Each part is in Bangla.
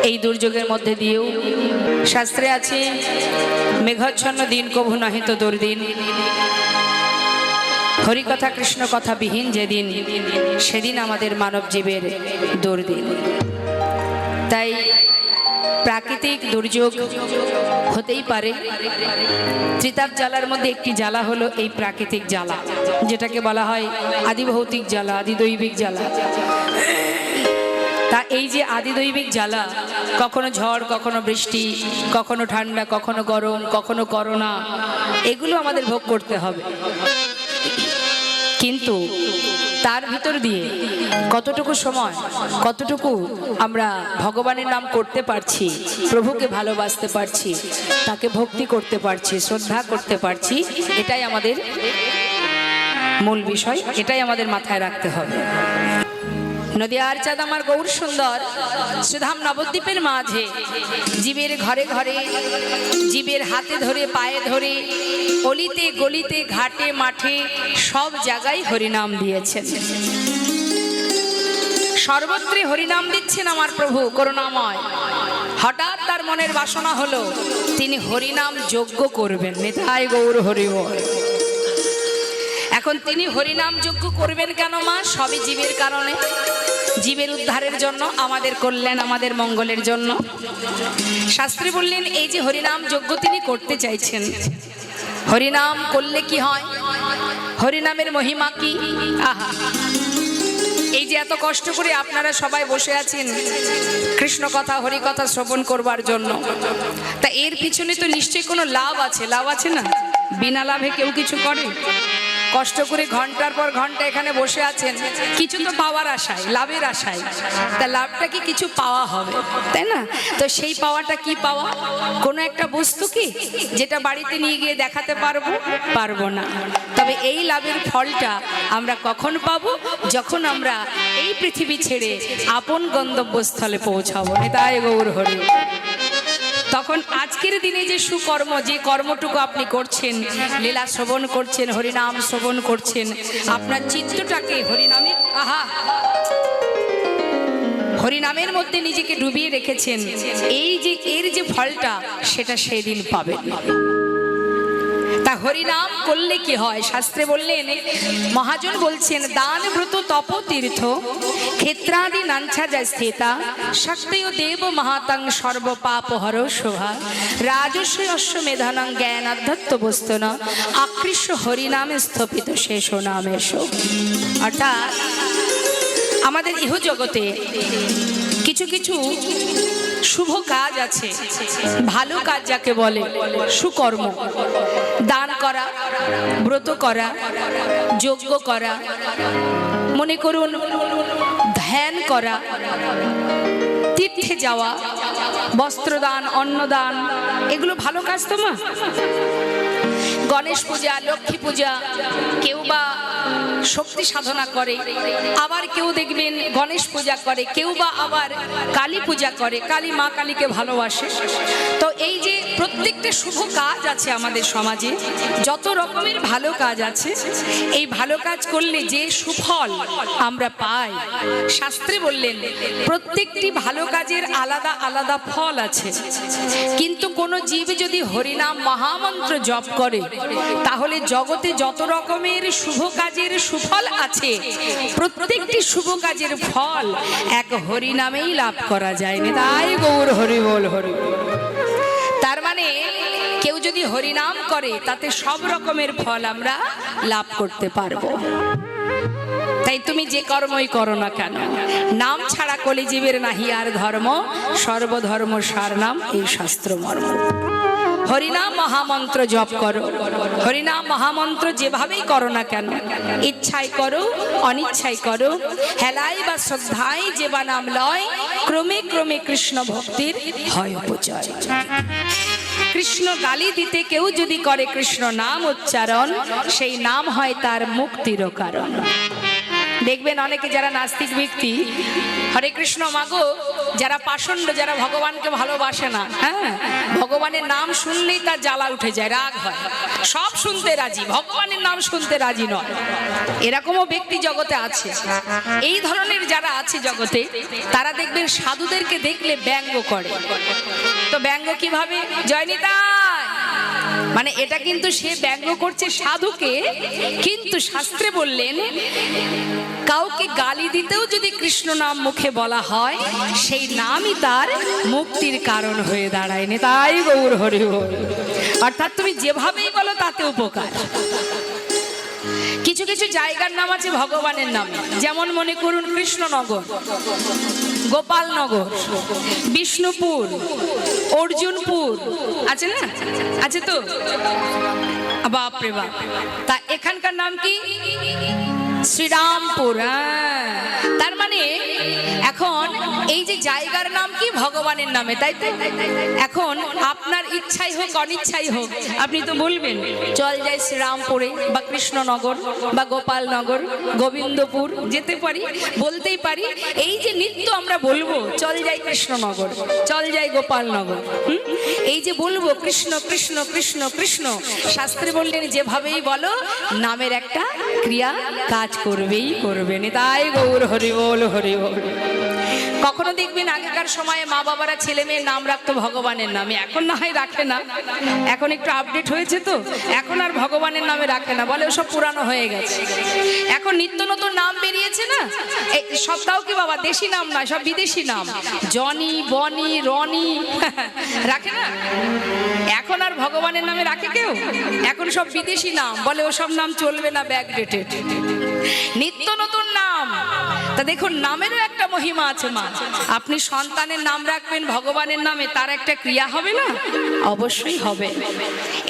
এই দুর্যোগের মধ্যে দিয়েও শাস্ত্রে আছে মেঘাচ্ছন্ন দিন কভু নহে তো দুর্দিন, হরিকথা কৃষ্ণ কথা বিহীন যেদিন, সেদিন আমাদের মানব জীবের দুর্দিন। তাই প্রাকৃতিক দুর্যোগ হতেই পারে। ত্রিতাপ জ্বালার মধ্যে একটি জ্বালা হলো এই প্রাকৃতিক জ্বালা, যেটাকে বলা হয় আদিভৌতিক জ্বালা, আদিদৈবিক জ্বালা। তা এই যে আদিদৈবিক জ্বালা, কখনো ঝড়, কখনো বৃষ্টি, কখনো ঠান্ডা, কখনো গরম, কখনো করোনা, এগুলো আমাদের ভোগ করতে হবে। কিন্তু তার ভিতর দিয়ে কতটুকু সময়, কতটুকু আমরা ভগবানের নাম করতে পারছি, প্রভুকে ভালোবাসতে পারছি, তাকে ভক্তি করতে পারছি, শ্রদ্ধা করতে পারছি, এটাই আমাদের মূল বিষয়, এটাই আমাদের মাথায় রাখতে হবে। নদিয়ার চাঁদ আমার গৌর সুন্দর সুধাম নবদ্বীপের মাঝে জীবের ঘরে ঘরে, জীবের হাতে ধরে, পায়ে ধরে, অলিতে গলিতে, ঘাটে মাঠে, সব জায়গায় হরিনাম দিয়েছেন। সর্বত্রে হরিনাম দিচ্ছেন আমার প্রভু করুণাময়। হঠাৎ তার মনের বাসনা হলো তিনি হরিনাম যজ্ঞ করবেন। নিতাই গৌর হরি বল। এখন তিনি হরিনাম যজ্ঞ করবেন কেন মা? সবই জীবের কারণে, জীবের উদ্ধারের জন্য, আমাদের কল্যাণ, আমাদের মঙ্গলের জন্য। শাস্ত্রী বললেন এই যে হরিনাম যজ্ঞ তিনি করতে চাইছেন, হরিনাম করলে কি হয়, হরিনামের মহিমা কি? আহা, এই যে এত কষ্ট করে আপনারা সবাই বসে আছেন কৃষ্ণ কথা, হরি কথা শ্রবণ করবার জন্য, তা এর পিছনে তো নিশ্চয়ই কোনো লাভ আছে। লাভ আছে না? বিনা লাভে কেউ কিছু করে? কষ্ট করে ঘন্টার পর ঘন্টা এখানে বসে আছেন কিছু তো পাওয়ার আশায়, লাভের আশায়। তা লাভটা কি কিছু পাওয়া হবে, তাই না? তো সেই পাওয়াটা কি পাওয়া? কোনো একটা বস্তু কি যেটা বাড়িতে নিয়ে গিয়ে দেখাতে পারবো? পারবো না। তবে এই লাভের ফলটা আমরা কখন পাবো? যখন আমরা এই পৃথিবী ছেড়ে আপন গন্তব্যস্থলে পৌঁছাবো। তাই গৌর হরি। তখন আজকের দিনে যে সুকর্ম, যে কর্মটুকু আপনি করছেন, লীলা শ্রবণ করছেন, হরিনাম শ্রবণ করছেন, আপনার চিত্তটাকে হরিনামে, আহা, হরিনামের মধ্যে নিজেকে ডুবিয়ে রেখেছেন, এই যে এর যে ফলটা সেটা সেদিন পাবেন। তা হরিনাম করলে কি হয়? শাস্ত্রে বললেন, মহাজন বলছেন, দান ব্রত তপ তীর্থ ক্ষেত্রাদি নাঞ্ছা যায় স্থিতা শক্তয় দেব মহাতাং সর্ব পাপ হর শোভা রাজস্ব অশ্বমেধানাং জ্ঞান আধ্যাত্ম বস্তুনা আকৃষ্ট হরিনামে স্থপিত শেষ নামেশ। অর্থাৎ আমাদের ইহ জগতে কিছু কিছু শুভ কাজ আছে, ভালো কাজ যাকে বলে, সুকর্ম, দান করা, ব্রত করা, যজ্ঞ করা, মনে করুন ধ্যান করা, তীর্থে যাওয়া, বস্ত্রদান, অন্নদান, এগুলো ভালো কাজ তো মা। গণেশ পূজা, লক্ষ্মী পূজা, কেউ বা শক্তি সাধনা করে, আবার কেউ দেখবেন গণেশ পূজা করে, কেউ বা আবার কালী পূজা করে, কালী মা কালীকে ভালোবাসে। তো এই যে প্রত্যেকটা শুভ কাজ আছে আমাদের সমাজে, যত রকমের ভালো কাজ আছে, এই ভালো কাজ করলে যে সুফল আমরা পাই, শাস্ত্রে বললেন প্রত্যেকটি ভালো কাজের আলাদা আলাদা ফল আছে। কিন্তু কোনো জীব যদি হরিনাম মহামন্ত্র জপ করে, তাহলে জগতে যত রকমের শুভ কাজের সুফল আছে, প্রত্যেকটি শুভ কাজের ফল এক হরিনামেই লাভ করা যায়। তাই গৌর হরি বল, হরি। তার মানে কেউ যদি হরিনাম করে তাতে সব রকমের ফল আমরা লাভ করতে পারবো। তাই তুমি যে কর্মই করো না কেন, নাম ছাড়া কলিজীবের নাহি আর ধর্ম, সর্বধর্ম সার নাম এই শাস্ত্র মর্ম। হরিনাম মহামন্ত্র জপ করো, হরিনাম মহামন্ত্র যেভাবেই করো না কেন, ইচ্ছাই করো অনিচ্ছাই করো, হেলাই বা শ্রদ্ধায় যে বা নাম লয়, ক্রমে ক্রমে কৃষ্ণ ভক্তির হয় উপজয়। কৃষ্ণ গালি দিতে কেউ যদি করে কৃষ্ণ নাম উচ্চারণ, সেই নাম হয় তার মুক্তির কারণ। দেখবেন অনেকে যারা নাস্তিক ব্যক্তি, হরে কৃষ্ণ মাগো, যারা পাষণ্ড, যারা ভগবানকে ভালোবাসে না, হ্যাঁ, ভগবানের নাম শুনলেই তার জ্বালা উঠে যায়, রাগ হয়, সব শুনতে রাজি, ভগবানের নাম শুনতে রাজি নয়। এরকমও ব্যক্তি জগতে আছে। এই ধরনের যারা আছে জগতে, তারা দেখবেন সাধুদেরকে দেখলে ব্যঙ্গ করে। তো ব্যঙ্গ কিভাবে? জয়নিতা, মানে এটা কিন্তু সে ব্যঙ্গ করছে সাধুকে, কিন্তু শাস্ত্রে বললেন কাউকে গালি দিতেও যদি কৃষ্ণ নাম মুখে বলা হয়, সেই নামই তার মুক্তির কারণ হয়ে দাঁড়ায়। তাই গৌর হরি হরি। অর্থাৎ তুমি যেভাবেই বলো তাতে উপকার। কিছু কিছু জায়গার নাম আছে ভগবানের নামে, যেমন মনে করুন কৃষ্ণনগর, গোপালনগর, বিষ্ণুপুর, অর্জুনপুর, আছে না? আছে তো, বাপরে বাপ। তা এখানকার নাম কি? শ্রীরামপুর। তার মানে এখন এই যে জায়গার নাম কি? ভগবানের নামে, তাই তো? এখন আপনার ইচ্ছাই হোক অনিচ্ছাই হোক, আপনি তো বলবেন চল যাই শ্রীরামপুরে, বা কৃষ্ণনগর, বা গোপালনগর, গোবিন্দপুর যেতে পারি, বলতেই পারি। এই যে নিত্য আমরা বলবো চল যাই কৃষ্ণনগর, চল যাই গোপালনগর, এই যে বলবো কৃষ্ণ কৃষ্ণ কৃষ্ণ কৃষ্ণ, শাস্ত্রে বললেন যেভাবেই বলো নামের একটা ক্রিয়া কাজ করবেই করবে। তাই গৌর হরি বল হরি বল। কখনো দেখবেন আগেকার সময়ে মা বাবারা ছেলে মেয়ের নাম রাখতো ভগবানের নামে, এখন না হয় রাখে না, এখন একটু আপডেট হয়েছে তো, এখন আর ভগবানের নামে রাখে না, বলে ওসব পুরানো হয়ে গেছে। এখন নিত্য নতুন নাম বেরিয়েছে না, এই সবটাও কি বাবা দেশি নাম নয়, সব বিদেশি নাম, জনি, বনি, রনি রাখে না। এখন আর ভগবানের নামে রাখে কেউ? এখন সব বিদেশি নাম, বলে ওসব নাম চলবে না, ব্যাকডেটেড। নিত্য নতুন নাম। তা দেখুন নামেরও একটা মহিমা আছে মা। আপনি সন্তানের নাম রাখবেন ভগবানের নামে, তার একটা ক্রিয়া হবে না? অবশ্যই হবে।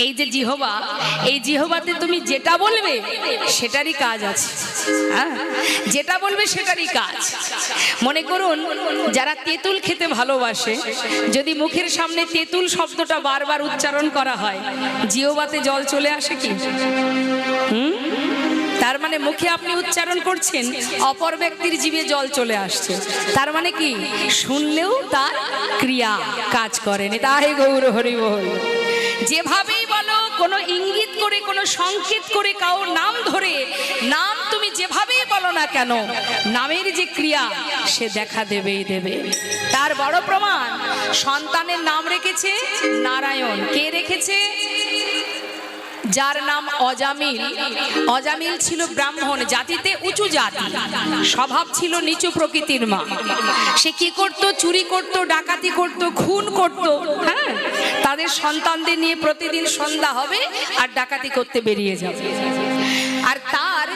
এই যে জিহবা, এই জিহবাতে তুমি যেটা বলবে সেটারই কাজ আছে, হ্যাঁ, যেটা বলবে সেটারই কাজ। মনে করুন যারা তেঁতুল খেতে ভালোবাসে, যদি মুখের সামনে তেঁতুল শব্দটা বারবার উচ্চারণ করা হয়, জিহবাতে জল চলে আসে কি? তার মানে মুখে আপনি উচ্চারণ করছেন, অপর ব্যক্তির জিভে জল চলে আসছে, তার মানে কি? শুনলেও তার ক্রিয়া কাজ করেন। তাই গৌর হরি বল। যেভাবেই বলো, কোনো ইঙ্গিত করে, কোনো সংকেত করে, কারোর নাম ধরে, নাম তুমি যেভাবেই বলো না কেন, নামের যে ক্রিয়া সে দেখা দেবেই দেবে। তার বড় প্রমাণ, সন্তানের নাম রেখেছে নারায়ণ। কে রেখেছে? যার নাম অজামিল। অজামিল ছিল ব্রাহ্মণ জাতিতে, উঁচু জাতি, স্বভাব ছিল নিচু প্রকৃতির মা। সে কি করত? চুরি করত, ডাকাতি করত, খুন করত, হ্যাঁ, তাদের সন্তানদের নিয়ে প্রতিদিন সন্ধ্যা হবে আর ডাকাতি করতে বেরিয়ে যাবে। আর তার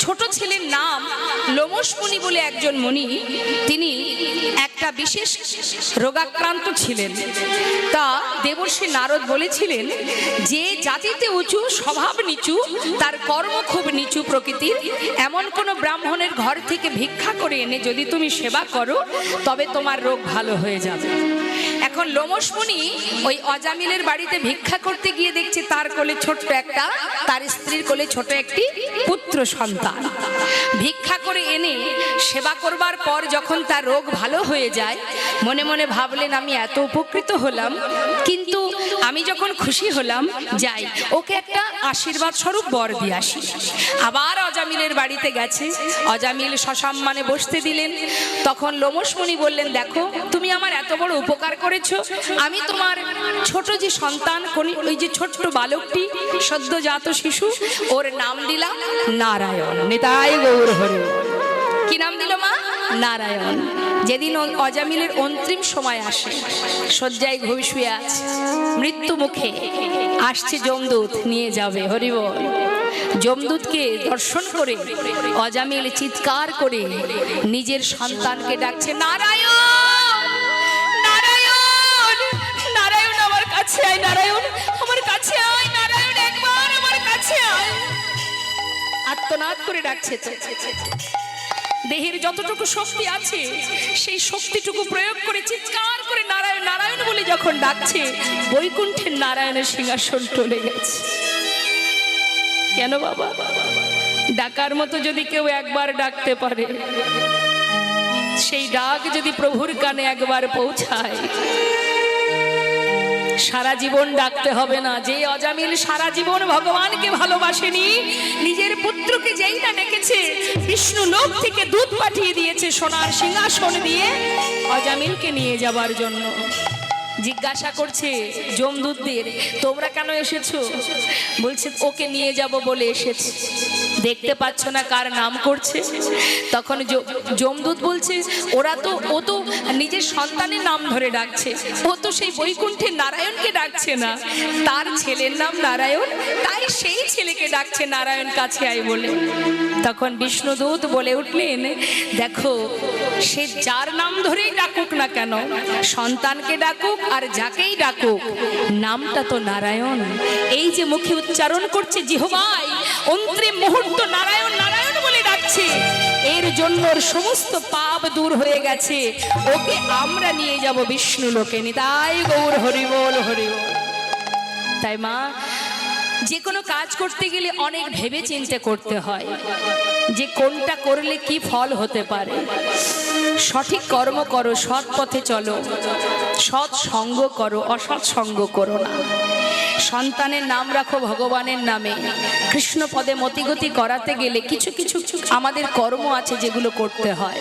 ছোট ছেলের নাম লোমশ মুনি বলে একজন মুনি, তিনি একটা বিশেষ রোগাক্রান্ত ছিলেন। তা দেবর্ষি নারদ বলেছিলেন, যে জাতিতে উঁচু, স্বভাব নিচু, তার কর্ম খুব নিচু প্রকৃতির, এমন কোন ব্রাহ্মণের ঘর থেকে ভিক্ষা করে এনে যদি তুমি সেবা করো, তবে তোমার রোগ ভালো হয়ে যাবে। এখন লোমশ মুনি ওই অজামিলের বাড়িতে ভিক্ষা করতে গিয়ে দেখছে তার কোলে ছোট্ট একটা, তার স্ত্রীর কোলে ছোট একটি পুত্র সন্তান। ভিক্ষা করে এনে সেবা করবার পর যখন তার রোগ ভালো হয়ে যায়, মনে মনে ভাবলেন আমি এত উপকৃত হলাম, কিন্তু আমি যখন খুশি হলাম, যাই ওকে একটা আশীর্বাদ স্বরূপ বর দিয়ে আসি। আবার অজামিলের বাড়িতে গেছে, অজামিল সসম্মানে বসতে দিলেন। তখন লোমশ মুনি বললেন, দেখো তুমি আমার এত বড় উপকার করেছো, আমি তোমার ছোট যে সন্তান, ওই যে ছোট্ট বালকটি, সদ্যজাত শিশু, ওর নাম দিলাম নারায়ণ। নিতাই গৌর হরি। কি নাম দিল মা? নারায়ণ। যেদিন অজামিলের অন্তিম সময় আসে, শয্যায় ঘুম শুয়ে আছে, মৃত্যু মুখে আসছে যমদূত, নিয়ে যাবে, হরি বল। যমদূতকে দর্শন করে অজামিল চিৎকার করে নিজের সন্তানকে ডাকছে, নারায়ণ, নারায়ণ, নারায়ণ আমার কাছে আয়, নারায়ণ আমার কাছে আয়, নারায়ণ একবার আমার কাছে আয়। আর্তনাদ করে ডাকছে। দেহের যতটুকু শক্তি আছে সেই শক্তিটুকু প্রয়োগ করে চিৎকার করে নারায়ণ নারায়ণ বলে যখন ডাকছে, বৈকুণ্ঠের নারায়ণের সিংহাসন টলে গেছে। কেন বাবা? ডাকার মতো যদি কেউ একবার ডাকতে পারে, সেই ডাক যদি প্রভুর কানে একবার পৌঁছায়, সারা জীবন ডাকতে হবে না। যে অজামিল সারা জীবন ভগবানকে ভালোবাসেনি, নিজের পুত্রকে যেই না ডেকেছে, বিষ্ণু লোক থেকে দুধ পাঠিয়ে দিয়েছে সোনার সিংহাসন দিয়ে অজামিলকে নিয়ে যাবার জন্য। জিজ্ঞাসা করছে যমদূতদের, তোমরা কেন এসেছো? বলছে ওকে নিয়ে যাব বলে এসেছি। দেখতে পাচ্ছ না কার নাম করছে? তখন যমদূত বলছে, ও তো নিজের সন্তানের নাম ধরে ডাকছে, ও তো সেই বৈকুণ্ঠের নারায়ণকে ডাকছে না, তার ছেলের নাম নারায়ণ, তাই সেই ছেলেকে ডাকছে নারায়ণ কাছে আয় বলে। তখন বিষ্ণুদূত বলে উঠলেন, দেখো সে যার নাম ধরেই ডাকুক না কেন, সন্তানকে ডাকুক আর যাকেই ডাকুক, নামটা তো নারায়ণ। এই যে মুখে উচ্চারণ করছে জিহ্বায়, অন্তিম মুহূর্ত নারায়ণ নারায়ণ বলে ডাকছে, এর জন্য ওর সমস্ত পাপ দূর হয়ে গেছে। ওকে আমরা নিয়ে যাব বিষ্ণু লোকে। নিতাই গৌর হরি বল হরি বল। তাই মা, যে কোনো কাজ করতে গেলে অনেক ভেবে চিন্তে করতে হয় যে কোনটা করলে কি ফল হতে পারে। সঠিক কর্ম করো, সৎ পথে চলো, সৎ সঙ্গ করো, অসৎ সঙ্গ করো না। সন্তানের নাম রাখো ভগবানের নামে। কৃষ্ণ পদে মতিগতি করাতে গেলে কিছু কিছু আমাদের কর্ম আছে যেগুলো করতে হয়।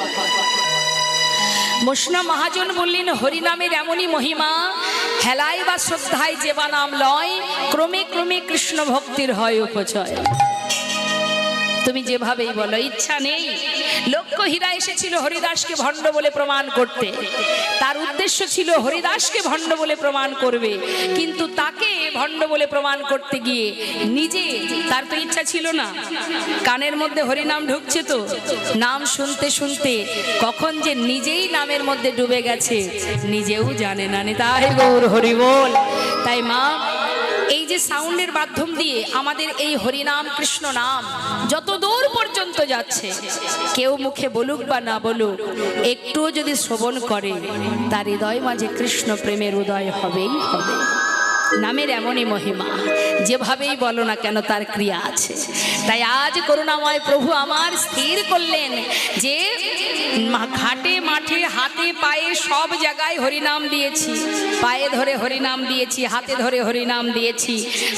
মোশনা মহাজন বললেন, হরিনামের এমনই মহিমা, হেলায় বা শ্রদ্ধায় যেবা নাম লয়, ক্রমে ক্রমে কৃষ্ণ ভক্তির হয় উপচয়। তুমি যেভাবেই বলো, ইচ্ছা নেই। লক্ষ্য হীরা এসেছিল হরিদাসকে ভণ্ড বলে প্রমাণ করতে, তার উদ্দেশ্য ছিল হরিদাসকে ভণ্ড বলে প্রমাণ করবে, কিন্তু তাকে ভণ্ড বলে প্রমাণ করতে গিয়ে নিজে, তার তো ইচ্ছা ছিল না। কানের মধ্যে হরিনাম ঢুকছে, তো নাম শুনতে শুনতে কখন যে নিজেই নামের মধ্যে ডুবে গেছে নিজেও জানে না। তাই গৌর হরি বল। তাই মা, এই যে সাউন্ডের মাধ্যম দিয়ে আমাদের এই হরিনাম কৃষ্ণ নাম যত দূর পর্যন্ত যাচ্ছে, কেউ মুখে বলুক বা না বলুক, একটুও যদি শ্রবণ করে, তার হৃদয় মাঝে কৃষ্ণ প্রেমের উদয় হবেই হবে। নামের এমনই মহিমা, যেভাবেই বলো না কেন তার ক্রিয়া আছে। তাই আজ করুণাময় প্রভু আমার স্থির করলেন যে ঘাটে মাঠে হাতে পায়ে সব জায়গায় হরিনাম দিয়েছি। পায়ে ধরে হরিনাম দিয়েছি, হাতে ধরে হরিনাম দিয়েছি,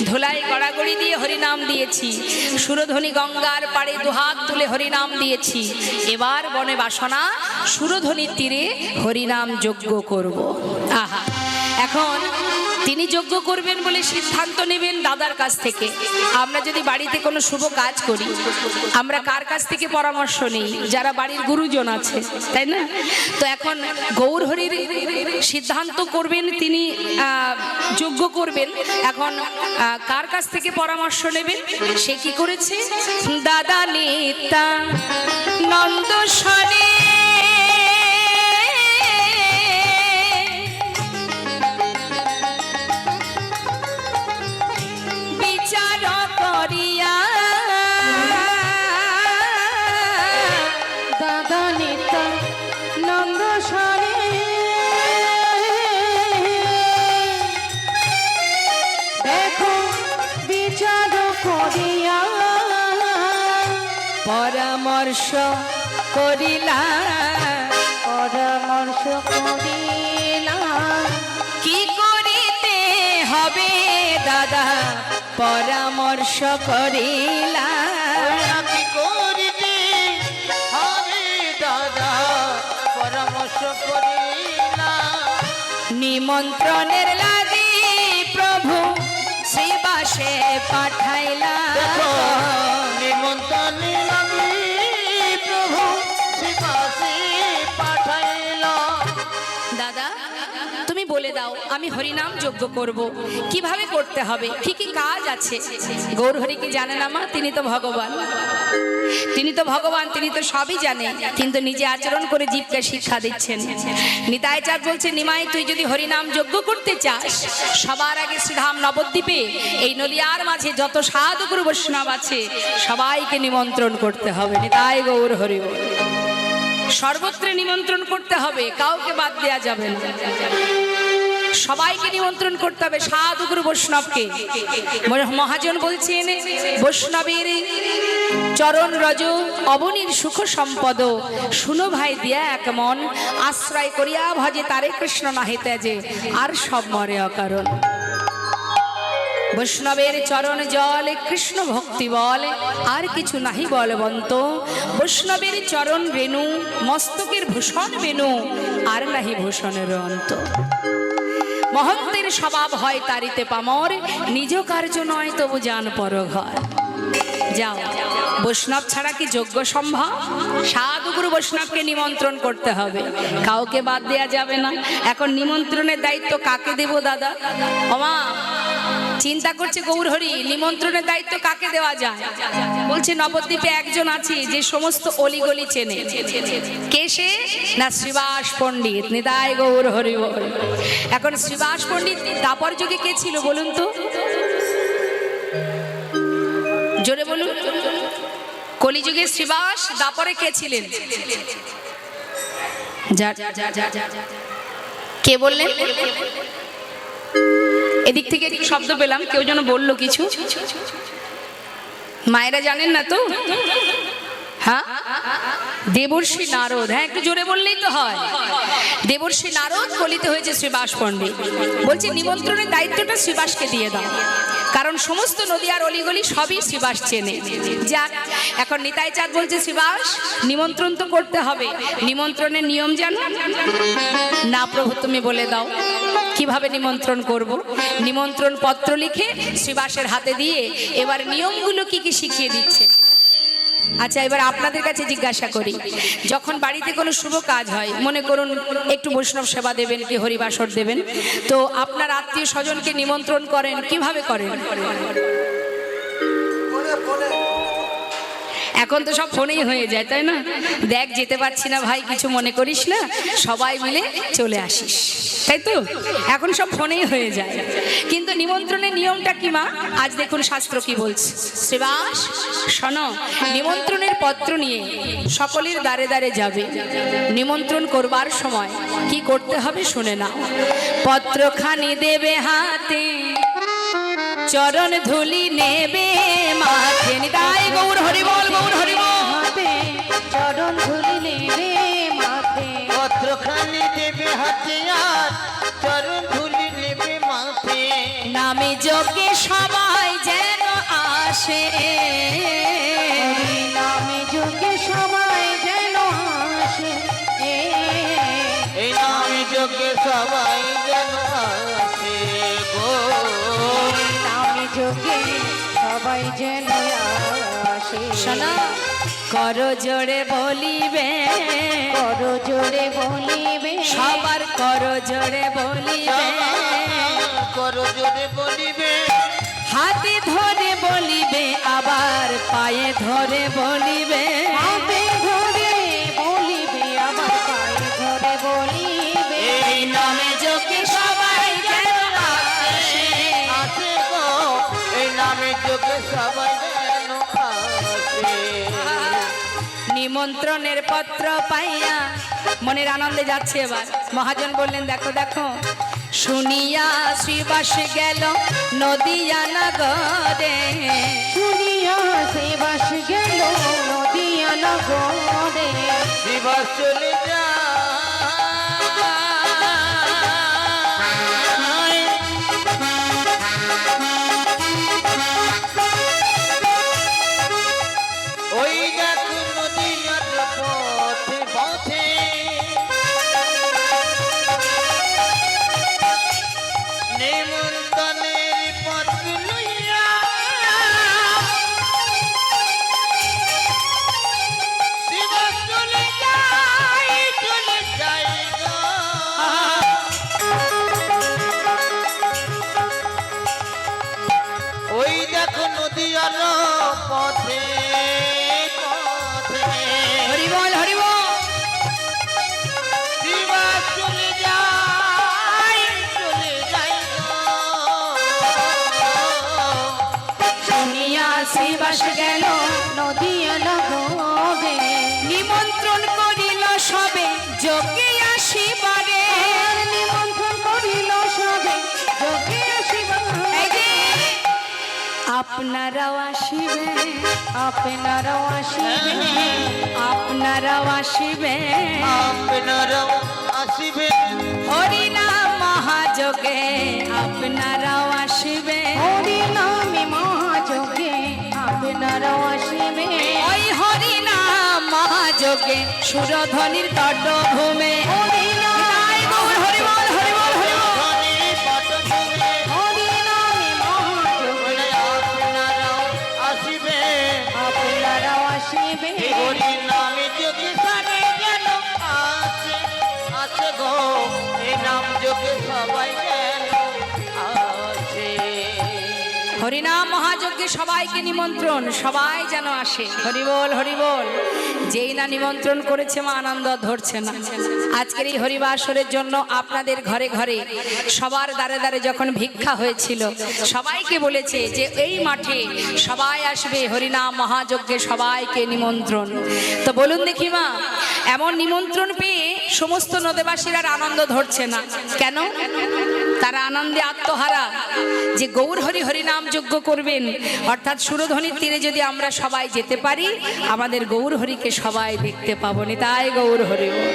ধুলায় গড়াগড়ি দিয়ে হরিনাম দিয়েছি, সুরধ্বনি গঙ্গার পাড়ে দুহাত তুলে হরিনাম দিয়েছি। এবার বনে বাসনা সুরধ্বনির তীরে হরিনাম যজ্ঞ করব। আহা, এখন তিনি যজ্ঞ করবেন বলে সিদ্ধান্ত নেবেন দাদার কাছ থেকে। আমরা যদি বাড়িতে কোনো শুভ কাজ করি, আমরা কার কাছ থেকে পরামর্শ নেই? যারা বাড়ির গুরুজন আছে, তাই না? তো এখন গৌর হরির সিদ্ধান্ত করবেন, তিনি যজ্ঞ করবেন। এখন কার কাছ থেকে পরামর্শ নেবেন? সে কি করেছে? দাদা নিত্যা নন্দ শনে পরামর্শ করিলা, পরামর্শ করিলা, কি করিতে হবে দাদা? পরামর্শ করিলা, কি করিতে হবে দাদা? পরামর্শ করিলা। নিমন্ত্রণের লাগি প্রভু শ্রীবাসে পাঠাইলা, নিমন্ত্রণের লাগি প্রভু শ্রীবাসে পাঠাইলা। দাদা, তুমি বলে দাও, আমি হরিনাম যজ্ঞ করব, কিভাবে করতে হবে, কি কি কাজ আছে? গৌর হরি কি জানে না মা? তিনি তো ভগবান, তিনি তো ভগবান, তিনি তো সবই জানেন, কিন্তু নিজে আচরণ করে জীবকে শিক্ষা দিচ্ছেন। নিতাই চাঁদ বলছে, নিমাই তুই যদি হরিনাম যজ্ঞ করতে চাস, সবার আগে শ্রীধাম নবদ্বীপে এই নদিয়ার মাঝে যত সাধু গুরু বৈষ্ণব আছে সবাইকে নিমন্ত্রণ করতে হবে। নিতাই গৌর হরি বল। সর্বত্র নিমন্ত্রণ করতে হবে, কাউকে বাদ দেওয়া যাবে না। সবাইকে নিমন্ত্রণ করতে হবে, সাধুগুরু বৈষ্ণবকে। মহাজন বলছেন, বৈষ্ণবের চরণ রজ অবনীর সুখ সম্পদ, শুনো ভাই দিয়া এক মন, আশ্রয় করিয়া ভজে তারে কৃষ্ণ নাহি ত্যাজে, আর সব মরে অকারণ। বৈষ্ণবের চরণ জল কৃষ্ণ ভক্তি বল, আর কিছু নাহি বলবন্ত। বৈষ্ণবের চরণ রেণু মস্তকের ভূষণ বেনু, আর নাহি ভূষণের অন্ত। মহন্তের স্বভাব হয় তারিতে পামর, নিজ কার্য নয় তবু জান পর ঘর। যাও, বৈষ্ণব ছাড়া কি যোগ্য সম্ভব? সাধুগুরু বৈষ্ণবকে নিমন্ত্রণ করতে হবে, কাউকে বাদ দেওয়া যাবে না। এখন নিমন্ত্রণের দায়িত্ব কাকে দেব দাদা? ওমা চিন্তা করছে গৌরহরি, নিমন্ত্রণের দায়িত্ব কাকে দেওয়া যায়? বলছে নবদ্বীপে একজন আছে যে সমস্ত অলিগলি চেনে। কে সে? না শ্রীবাস পণ্ডিত। নিতাই গৌরহরি বল। এখন শ্রীবাস পণ্ডিত দাপর যুগে কে ছিল বলুন তো? জোরে বলুন। কলিযুগে শ্রীবাস, দাপরে কে ছিলেন? কে বললেন? এদিক থেকে এদিক শব্দ পেলাম, কেউ যেন বললো কিছু। মায়েরা জানেন না তো? হ্যাঁ, দেবর্ষি নারদ। হ্যাঁ, একটু জোরে বললেই তো হয়। দেবর্ষি নারদ কলিতে হয়েছে শ্রীবাস পণ্ডিত। বলছে নিমন্ত্রণের দায়িত্বটা শ্রীবাসকে দিয়ে দাও, কারণ সমস্ত নদীয়ার অলিগলি সবই শ্রীবাস চেনে। যাক, এখন নিতাই চাঁদ বলছে শ্রীবাস নিমন্ত্রণ তো করতে হবে, নিমন্ত্রণের নিয়ম জানো? না প্রভু, তুমি বলে দাও। কিভাবে নিমন্ত্রণ করব? নিমন্ত্রণ পত্র লিখে শ্রীবাসের হাতে দিয়ে এবার নিয়মগুলো কি কি শিখিয়ে দিচ্ছে। আচ্ছা, এবার আপনাদের কাছে জিজ্ঞাসা করি, যখন বাড়িতে কোনো শুভ কাজ হয়, মনে করুন একটু বৈষ্ণব সেবা দেবেন কি হরিবাসর দেবেন, তো আপনার আত্মীয় স্বজনকে নিমন্ত্রণ করেন, কিভাবে করেন? এখন তো সব ফোনেই হয়ে যায়, তাই না? দেখ যেতে পারছি না ভাই, কিছু মনে করিস না, সবাই মিলে চলে আসিস, তাই তো? এখন সব ফোনেই হয়ে যায়। কিন্তু নিমন্ত্রণের নিয়মটা কি মা? আজ দেখুন শাস্ত্র কি বলছে। শ্রীবাস শোনো, নিমন্ত্রণের পত্র নিয়ে সকলের দ্বারে দ্বারে যাবে। নিমন্ত্রণ করবার সময় কি করতে হবে শুনে নাও। পত্রখানি দেবে হাতে, চরণ ধুলি নেবে মাথে। নিতাই গৌর হরি বল, গৌর হরি বল। চরণ ধুলি নেবে মাথে, পত্রখানি দেবে হাতে, আর চরণ ধুলি নেবে মাথে। নামে যোগে সবাই যেন আসে, নামে যোগে সবাই যেন আসে। এই নামে যোগে সবাই যেন আসে গো, নামে যোগে সবাই যেন আসে। শোনা কর জোরে বলিবে, কর জোরে বলিবে, সবার কর জোরে বলিবে, কর জোরে বলিবে, হাতে ধরে বলিবে, আবার পায়ে ধরে বলিবে। হাতে ধরে বলিবে, আবার পায়ে ধরে বলিবে। এই নামে যোগে সবাই যেন আসে। আসে গো, এই নামে যোগে সবাই যেন আসে। নিমন্ত্রণের পত্র পাইয়া মনের আনন্দে যাচ্ছে। এবার মহাজন বললেন দেখো দেখো, শুনিয়া শ্রীবাস গেল নদিয়া নগরে। শুনিয়া শ্রীবাস গেল নদিয়া নগরে। শ্রীবাস চলে যায়, ওই দেখো নদীর পথে পথে, নিমন্ত্রণের পত্র লইয়া শ্রীবাস চলে যায় গো। ওই দেখো নদীর পথে পথে, হরি বল, হরি বল। শ্রীবাস চলে যায় গো। শুনিয়া শ্রীবাস গেল নদিয়া নগরে। নিমন্ত্রণ করিল সবে যোগে আসিবারে। নিমন্ত্রণ করিল আপনারাও আসিবেন, আপনারাও আসিবেন, আপনারাও আসিবেন, আপনারাও আসিবেন, হরিনাম মহাযোগে আপনারাও আসিবেন, হরি নামে মহাযোগে আপনারাও আসিবেন, ওই হরিনাম মহাযোগে সুরধ্বনির তটভূমে হরি জয় গৌর হরি বল হরি বল হরি বল। ধনী পটভূমে হরি নামে মহাযোগে বলে আপনারাও আসিবেন, আপনারাও আসিবেন, এই হরি নামে যোগে সবাই যেন আসে, আসে গো, এই নাম যোগে সবাই যেন আসে। হরিনাম মহাযজ্ঞে সবাইকে নিমন্ত্রণ, সবাই যেন আসে। হরি বল হরি বল। যেই না নিমন্ত্রণ করেছে মা আনন্দ ধরছে না। আজকের এই হরিবাসরের জন্য আপনাদের ঘরে ঘরে সবার দ্বারে দ্বারে যখন ভিক্ষা হয়েছিল সবাইকে বলেছে যে এই মাঠে সবাই আসবে, হরিনাম মহাযজ্ঞে সবাইকে নিমন্ত্রণ। তো বলুন দেখি মা, এমন নিমন্ত্রণ পেয়ে সমস্ত নদেবাসীরা আনন্দ ধরছে না কেন? তারা আনন্দে আত্মহারা যে গৌর হরি হরিনাম যজ্ঞ করবেন, অর্থাৎ সুরধ্বনির তীরে যদি আমরা সবাই যেতে পারি আমাদের গৌর হরিকে সবাই দেখতে পাবো না। তাই গৌর হরি বল।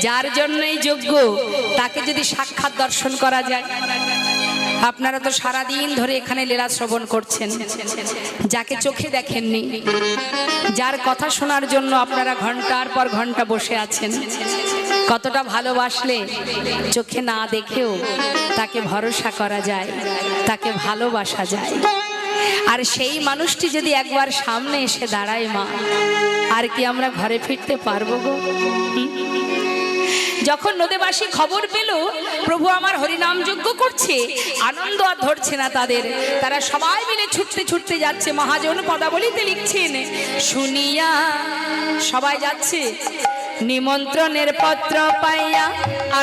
যার জন্য এই যজ্ঞ তাকে যদি সাক্ষাৎ দর্শন করা যায়। আপনারা তো সারাদিন ধরে এখানে লীলা শ্রবণ করছেন, যাকে চোখে দেখেননি, যার কথা শোনার জন্য আপনারা ঘন্টার পর ঘন্টা বসে আছেন, কতটা ভালোবাসলে চোখে না দেখেও তাকে ভরসা করা যায়, তাকে ভালোবাসা যায়। আর সেই মানুষটি যদি একবার সামনে এসে দাঁড়ায় মা, আর কি আমরা ঘরে ফিরতে পারবো গো? যখন নদেবাসী খবর পেল প্রভু আমার হরিনাম যজ্ঞ করছে, আনন্দ আর ধরছে না তাদের। তারা সবাই মিলে ছুটতে ছুটতে যাচ্ছে। মহাজন পদাবলিতে লিখছেন, শুনিয়া সবাই যাচ্ছে, নিমন্ত্রণের পত্র পাইয়া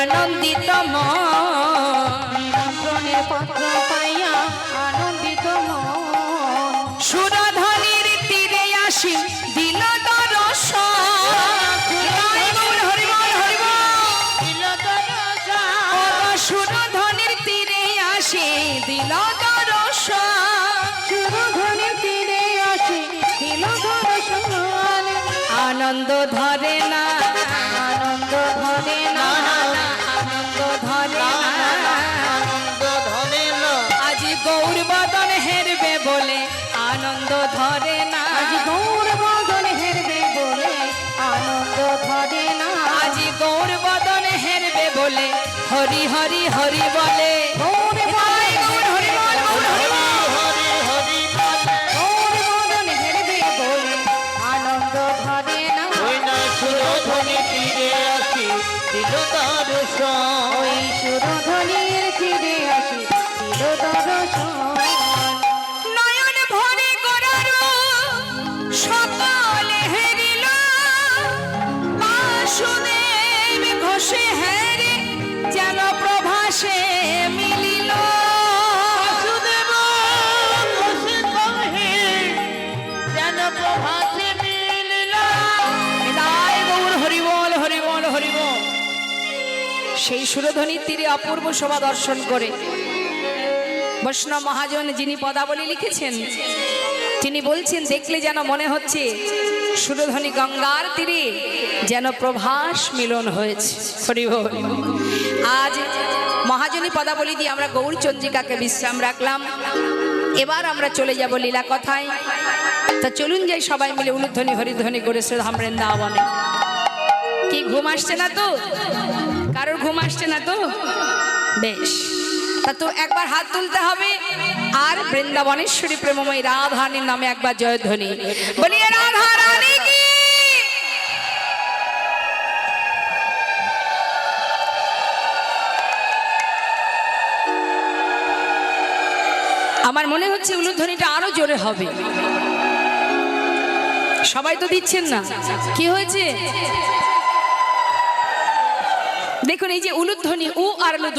আনন্দিত মন, নিমন্ত্রণের পত্র পাইয়া আনন্দিত মন, সুরধ্বনির তীরে আসি দিল দর্শন। জয় গৌর হরি বল হরি বল। ও সুরধ্বনির তীরে আসি দিল দর্শন, সুরধ্বনির তীরে আসি দিল দর্শন, আনন্দ ধরে না, আনন্দ ধরে না, আনন্দ ধরে না, আনন্দ ধনে না, আজ গৌর বদন হেরবে বলে আনন্দ ধরে না, আজ গৌর বদন হেরবে বলে আনন্দ ধরে না, আজ গৌর বদন হেরবে বলে হরি হরি হরি বলে। গৌর জয় গৌর হরি বল গৌর হরি বল। হরি হরি বলে, গৌর বদন হেরবে বলে আনন্দ ধরে না, ওই না সুরধ্বনি তীরে আসি দিল দর্শন। ওই সুরধ্বনির তীরে আসি দিল দর্শন, নয়ন ভরে গোরার সকলে হেরিল, বাসুদেব ঘোষে হেরে যেন প্রভাসে মিলিল। বাসুদেব ঘোষে কহে যেন প্রভাতে মিলিল। জয় গৌর হরি বল হরি বল হরি বল। সেই সুরধ্বনির তীরে অপূর্ব শোভা দর্শন করে বৈষ্ণব মহাজন যিনি পদাবলী লিখেছেন তিনি বলছেন, দেখলে যেন মনে হচ্ছে সুরধ্বনি গঙ্গার তীরে যেন প্রভাস মিলন হয়েছে। হরি বল। আজ মহাজনী পদাবলী দিয়ে আমরা গৌরচন্দ্রিকাকে বিশ্রাম রাখলাম। এবার আমরা চলে যাব লীলা কথায়। তা চলুন যাই সবাই মিলে উলুধ্বনি হরিধ্বনি করে শ্রীধাম বৃন্দাবনে। কি ঘুম আসছে না তো? কারোর ঘুম আসছে না তো? বেশ, তা তো একবার হাত তুলতে হবে আর বৃন্দাবনেশ্বরী প্রেমময়ী রাধারানীর নামে একবার জয়ধ্বনি বলিয়ে রাধা রানী কি। আমার মনে হচ্ছে উলুধ্বনিটা আরো জোরে হবে। সবাই তো দিচ্ছেন না, কি হয়েছে? দেখুন এই যে উলুধ্বনি উ আর লু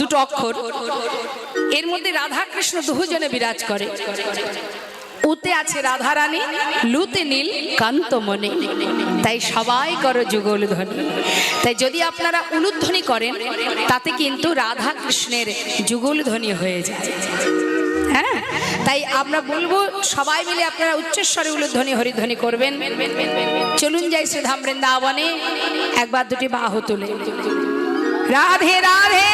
দুটো অক্ষর, এর মধ্যে রাধা কৃষ্ণ দুজনে বিরাজ করে। উতে আছে রাধা রানী, লুতে নীল কান্তমণি, তাই সবাই করো যুগল ধ্বনি। তাই যদি আপনারা উলুধ্বনি করেন তাতে কিন্তু রাধা কৃষ্ণের যুগল ধ্বনি হয়ে যায়। হ্যাঁ, তাই আমরা বলবো সবাই মিলে আপনারা উচ্চস্বরে উলুধ্বনি হরিধ্বনি করবেন। চলুন যাই শ্রীধাম বৃন্দাবনে, একবার দুটি বাহু তুলে রাধে রাধে।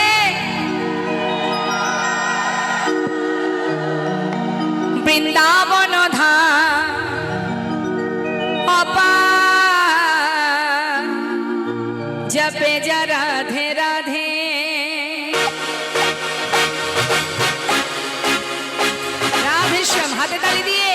বৃন্দাবন ধাম অপার, জপে যা রাধে রাধে। রাধে শ্যাম, হাতে তালি দিয়ে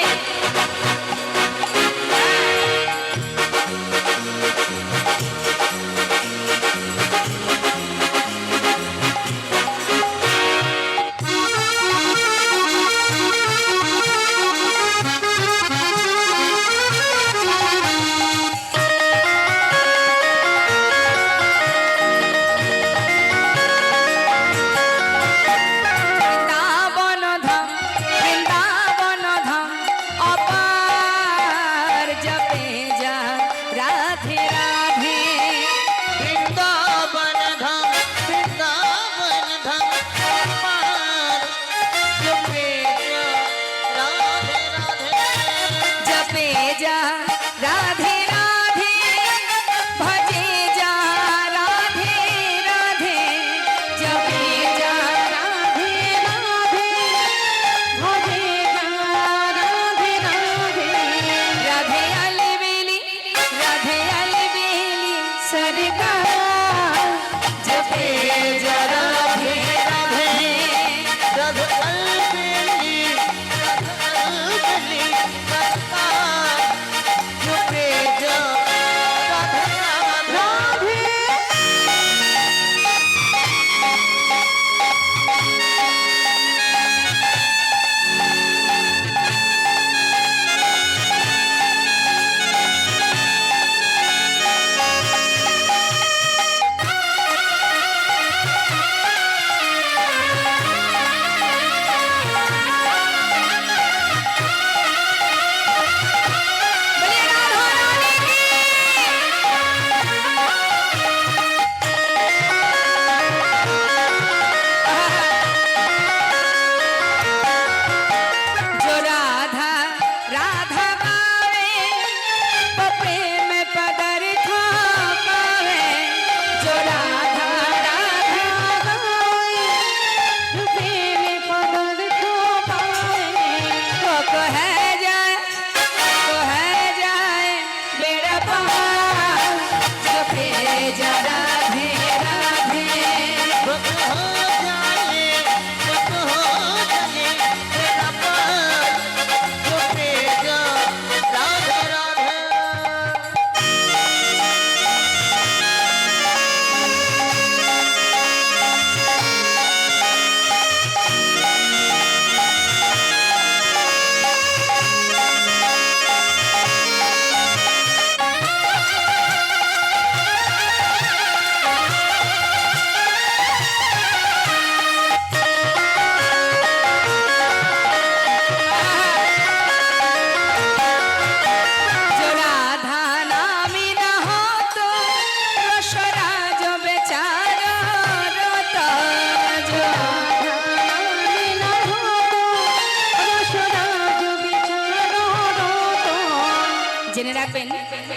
জেনে রাখবেন,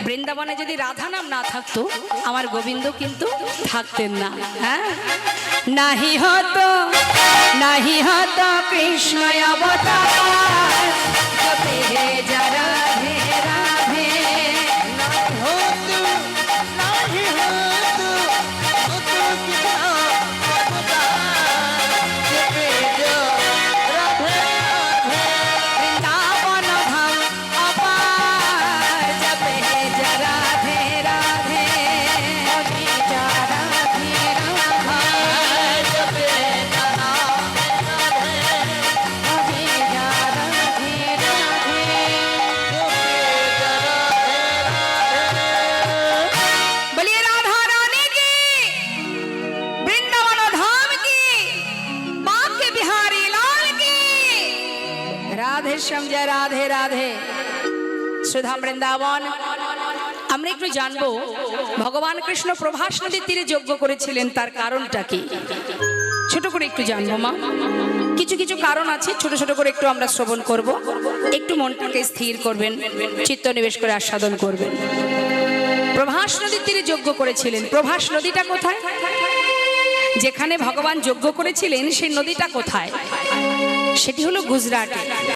বৃন্দাবনে যদি রাধা নাম না থাকতো আমার গোবিন্দ কিন্তু থাকতেন না। হ্যাঁ, নাহি হতো কৃষ্ণ অবতার, জপে যা রাধে রাধে। রাধে শ্যাম, জয় রাধে রাধে। শ্রীধাম বৃন্দাবন আমরা একটু জানবো, ভগবান কৃষ্ণ প্রভাস নদীর তীরে যজ্ঞ করেছিলেন, তার কারণটা কি ছোট করে একটু জানবো মা। কিছু কিছু কারণ আছে, ছোট ছোট করে একটু আমরা শ্রবণ করব। একটু মনটাকে স্থির করবেন, চিত্ত নিবেশ করে আস্বাদন করবেন। প্রভাস নদীর তীরে যজ্ঞ করেছিলেন। প্রভাস নদীটা কোথায়? যেখানে ভগবান যজ্ঞ করেছিলেন সেই নদীটা কোথায়? সেটি হলো গুজরাটে।